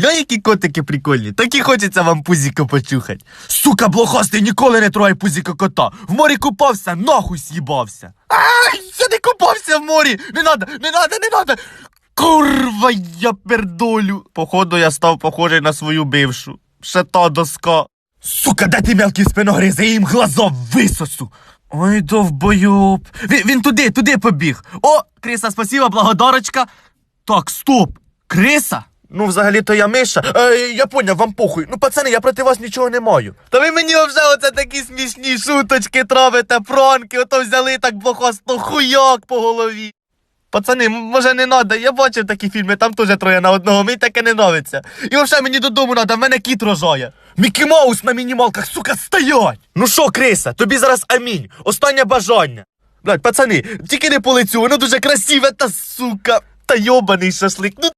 Гля, які котики прикольні. Так і хочеться вам пузіко почухати. Сука, блохастий, ніколи не трогай пузіко кота. В морі купався, нахуй з'їбався. Ай, я не купався в морі. Не надо, не надо, не надо. Курва, я пердолю. Походу, я став похожий на свою бившу. Ще та доска. Сука, де ти мелкий спиногриз, я їм глаза висосу. Ой, довбойоб. Він туди побіг. О, Криса, спасибо, благодарочка. Так, стоп. Криса? Ну, взагалі-то я миша. Я поняв, вам похуй. Ну, пацани, я проти вас нічого не маю. Та ви мені вже оце такі смішні шуточки травите, пранки, ото взяли так блохасно хуяк по голові. Пацани, може не надо, я бачив такі фільми, там теж троє на одного, мені таке не нравиться. І взагалі мені додому надо, в мене кіт рожає. Мікі Маус на мінімалках, сука, стоять! Ну що, Криса, тобі зараз амінь, останнє бажання. Блядь, пацани, тільки не по лицю, воно дуже красиве, та сука, та йобаний шашлик, ну